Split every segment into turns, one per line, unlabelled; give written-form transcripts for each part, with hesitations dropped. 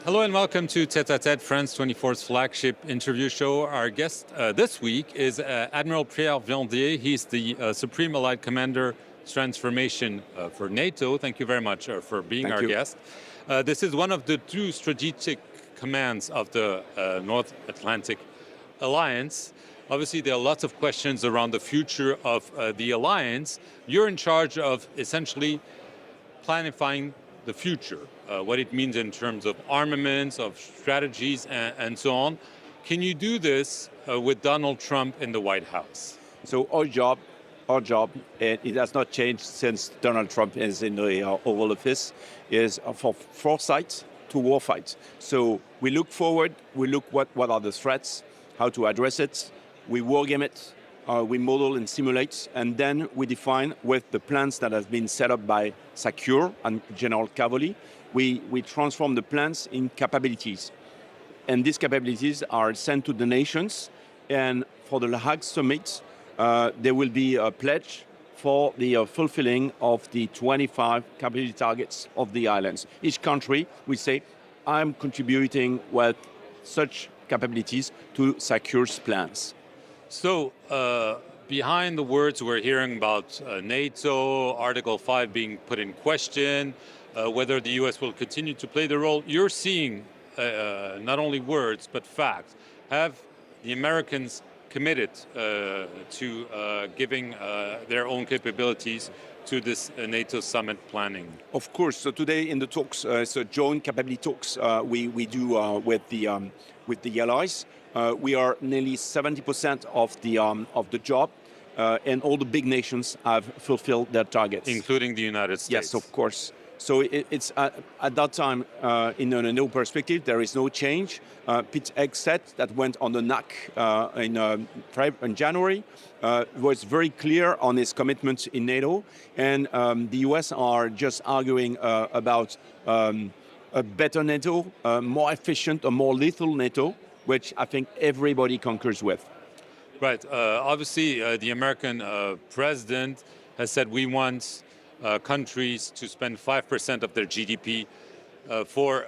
Hello and welcome to Tête à Tête, France 24's flagship interview show. Our guest this week is Admiral Pierre Vandier. He's the Supreme Allied Commander Transformation for NATO. Thank you very much for being our guest. This is one of the two strategic commands of the North Atlantic Alliance. Obviously, there are lots of questions around the future of the alliance. You're in charge of essentially planifying the future, what it means in terms of armaments, of strategies, and so on. Can you do this with Donald Trump in the White House?
So our job, it has not changed since Donald Trump is in the Oval Office, is for foresight to warfight. So we look forward, we look what are the threats, how to address it, we wargame it, we model and simulate, and then we define with the plans that have been set up by SACEUR and General Cavalli, we transform the plans in capabilities. And these capabilities are sent to the nations, and for the Hague Summit, there will be a pledge for the fulfilling of the 25 capability targets of the islands. Each country will say, I'm contributing with such capabilities to SACEUR's plans.
So, behind the words we're hearing about NATO, Article 5 being put in question, whether the US will continue to play the role, you're seeing not only words, but facts. Have the Americans committed to giving their own capabilities to this NATO summit planning?
Of course. So today in the talks, so joint capability talks we do with the allies. We are nearly 70% of the job, and all the big nations have fulfilled their targets,
including the United States.
Yes, of course. So it's at that time, in a no perspective, there is no change. Pierre Hegseth, that went on the NAC in January, was very clear on his commitment in NATO, and the US are just arguing about a better NATO, more efficient, a more lethal NATO, which I think everybody concurs with.
Right. Obviously, the American president has said we want countries to spend 5% of their GDP for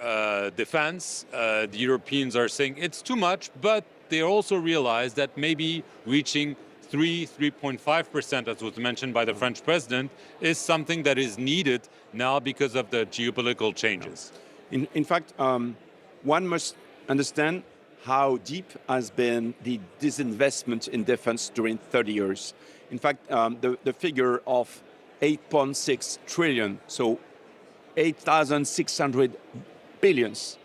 defense. The Europeans are saying it's too much, but they also realize that maybe reaching 3.5%, as was mentioned by the French president, is something that is needed now because of the geopolitical changes.
In fact, one must understand how deep has been the disinvestment in defense during 30 years. In fact, the figure of 8.6 trillion, so 8,600 billions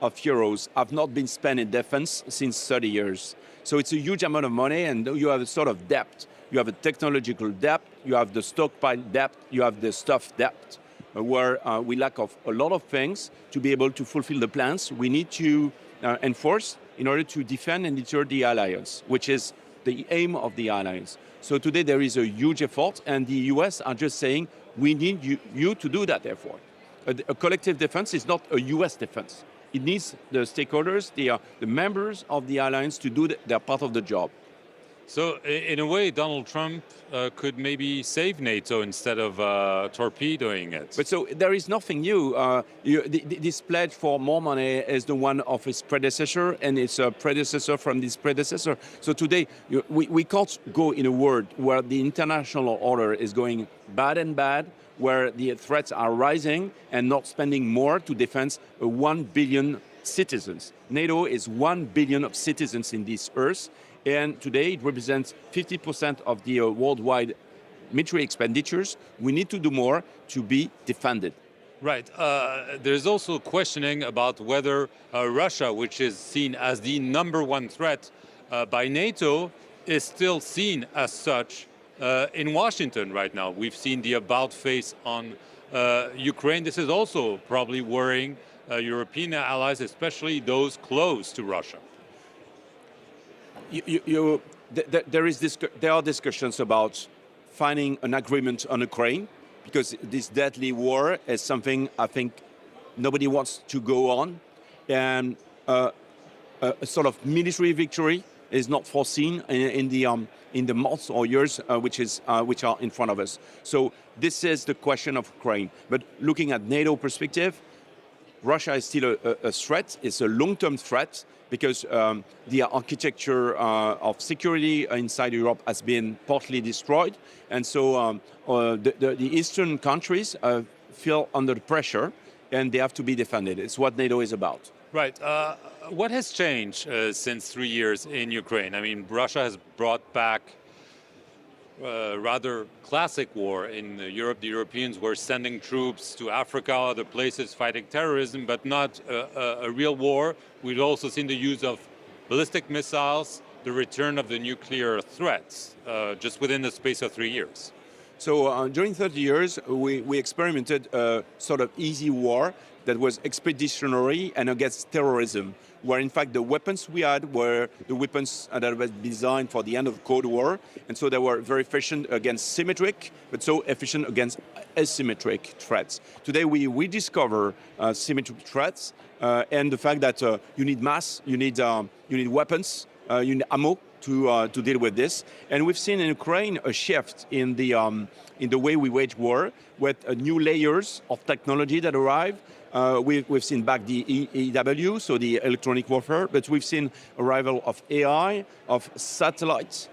of euros have not been spent in defense since 30 years. So it's a huge amount of money, and you have a sort of debt. You have a technological debt, you have the stockpile debt, you have the stuff debt, where we lack of a lot of things to be able to fulfill the plans we need to enforce in order to defend and deter the alliance, which is the aim of the alliance. So today there is a huge effort, and the US are just saying, we need you to do that effort. A collective defense is not a US defense. It needs the stakeholders, the members of the alliance to do their part of the job.
So in a way, Donald Trump could maybe save NATO instead of torpedoing it.
But so there is nothing new. This pledge for more money is the one of his predecessor, and it's a predecessor from this predecessor. So today, we can't go in a world where the international order is going bad and bad, where the threats are rising and not spending more to defend 1 billion citizens. NATO is 1 billion of citizens in this earth. And today it represents 50% of the worldwide military expenditures. We need to do more to be defended.
Right. There's also questioning about whether Russia, which is seen as the #1 threat by NATO, is still seen as such in Washington right now. We've seen the about face on Ukraine. This is also probably worrying European allies, especially those close to Russia.
There are discussions about finding an agreement on Ukraine, because this deadly war is something I think nobody wants to go on, and a sort of military victory is not foreseen in the months or years which are in front of us. So this is the question of Ukraine. But looking at NATO perspective, Russia is still a threat. It's a long-term threat because the architecture of security inside Europe has been partly destroyed. And so the Eastern countries feel under pressure and they have to be defended. It's what NATO is about.
Right. What has changed since 3 years in Ukraine? I mean, Russia has brought back rather classic war in Europe. The Europeans were sending troops to Africa, other places, fighting terrorism, but not a real war. We've also seen the use of ballistic missiles, the return of the nuclear threats, just within the space of 3 years.
So during 30 years, we experimented a sort of easy war that was expeditionary and against terrorism, where in fact the weapons we had were the weapons that were designed for the end of the Cold War, and so they were very efficient against symmetric, but so efficient against asymmetric threats. Today we rediscover symmetric threats and the fact that you need mass, you need weapons, you need ammo to deal with this. And we've seen in Ukraine a shift in the way we wage war with new layers of technology that arrive. We've seen back the EW, so the electronic warfare, but we've seen arrival of AI, of satellites.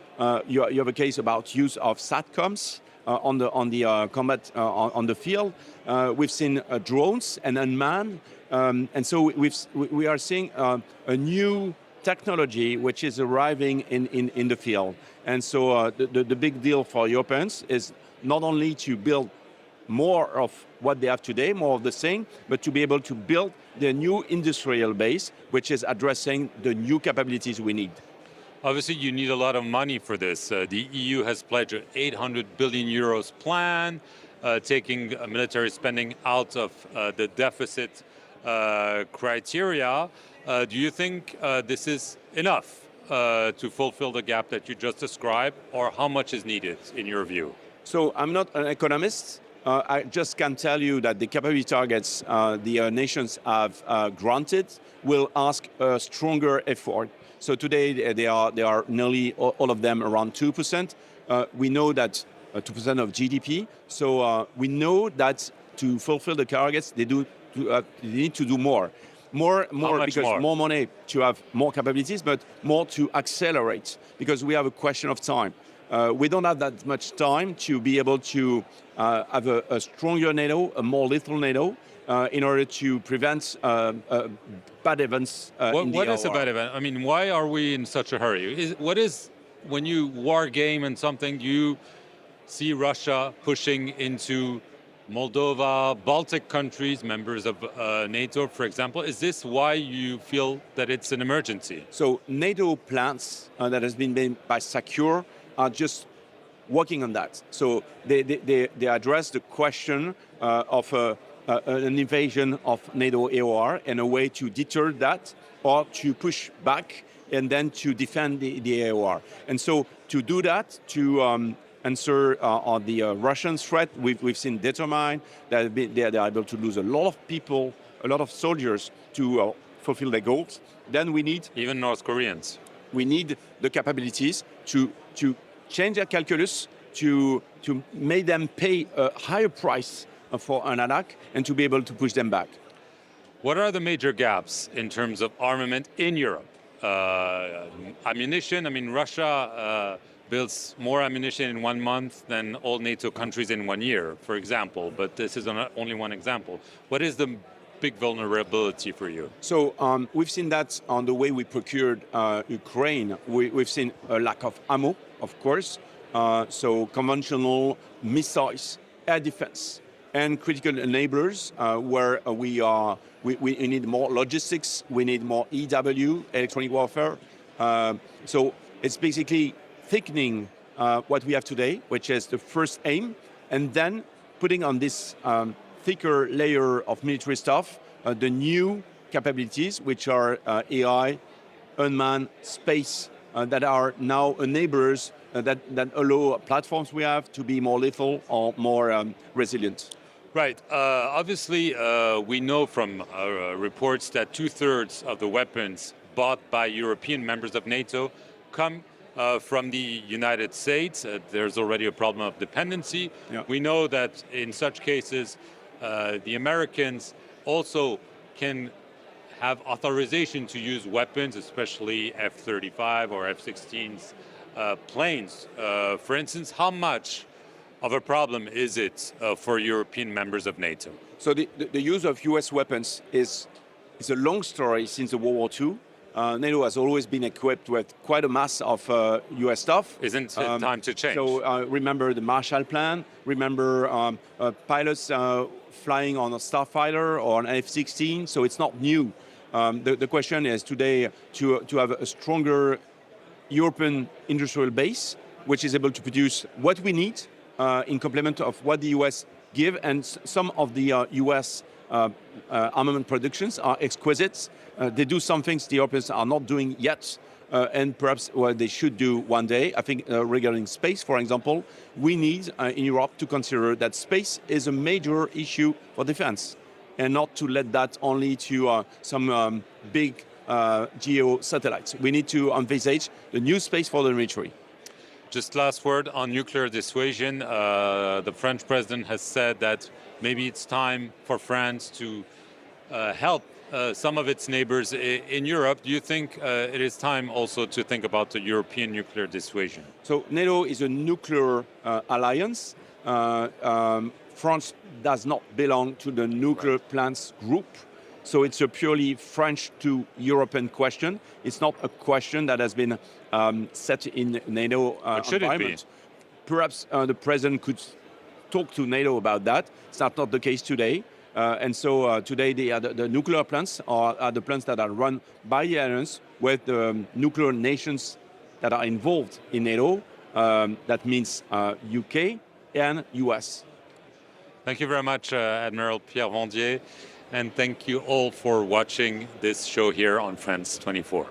You have a case about use of SATCOMs on the combat on the field. We've seen drones and unmanned, and so we are seeing a new technology which is arriving in the field. And so the big deal for Europeans is not only to build more of what they have today, more of the same, but to be able to build the new industrial base, which is addressing the new capabilities we need.
Obviously, you need a lot of money for this. The EU has pledged an 800 billion euros plan, taking military spending out of the deficit criteria. Do you think this is enough to fulfill the gap that you just described, or how much is needed in your view?
So I'm not an economist. I just can tell you that the capability targets the nations have granted will ask a stronger effort. So today they are nearly all of them around 2%. We know that 2% of GDP. So we know that to fulfill the targets, they need to do more. More because more money to have more capabilities, but more to accelerate because we have a question of time. We don't have that much time to be able to have a stronger NATO, a more lethal NATO, in order to prevent bad events.
What is a bad event? I mean, why are we in such a hurry? When you war game and something, you see Russia pushing into Moldova, Baltic countries, members of NATO, for example. Is this why you feel that it's an emergency?
So NATO plans that has been made by Secure are just working on that. So they address the question of an invasion of NATO AOR and a way to deter that or to push back and then to defend the AOR. And so to do that, to answer on the Russian threat, we've seen determined that they're able to lose a lot of people, a lot of soldiers to fulfill their goals. Then we need...
Even North Koreans.
We need the capabilities to change their calculus, to make them pay a higher price for an attack and to be able to push them back.
What are the major gaps in terms of armament in Europe? Ammunition, I mean, Russia builds more ammunition in 1 month than all NATO countries in 1 year, for example, but this is only one example. What is the big vulnerability for you? So
we've seen that on the way we procured Ukraine. We've seen a lack of ammo, of course, so conventional missiles, air defense, and critical enablers where we need more logistics, we need more EW, electronic warfare. So it's basically thickening what we have today, which is the first aim, and then putting on this thicker layer of military stuff, the new capabilities, which are AI, unmanned, space, that are now enablers that allow platforms we have to be more lethal or more resilient.
Right. Obviously, we know from reports that 2/3 of the weapons bought by European members of NATO come from the United States. There's already a problem of dependency. Yeah. We know that in such cases, the Americans also can have authorization to use weapons, especially F-35 or F-16s planes. For instance, how much of a problem is it for European members of NATO?
So the use of US weapons is a long story since the World War II. NATO has always been equipped with quite a mass of US stuff.
Isn't it time to change?
So remember the Marshall Plan, remember pilots flying on a Starfighter or an F-16, so it's not new. The question is today to have a stronger European industrial base, which is able to produce what we need in complement of what the US give, and some of the US armament productions are exquisite. They do some things the Europeans are not doing yet, and perhaps what they should do one day. I think regarding space, for example, we need in Europe to consider that space is a major issue for defense, and not to let that only to some big geo satellites. We need to envisage the new space for the military.
Just last word on nuclear dissuasion. The French president has said that maybe it's time for France to help some of its neighbors in Europe. Do you think it is time also to think about the European nuclear dissuasion?
So NATO is a nuclear alliance. France does not belong to the nuclear plants group. So it's a purely French to European question. It's not a question that has been set in NATO environment. Perhaps the president could talk to NATO about that. It's not the case today. And so today the nuclear plants are the plants that are run by the alliance with the nuclear nations that are involved in NATO. That means UK and US.
Thank you very much, Admiral Pierre Vandier. And thank you all for watching this show here on France 24.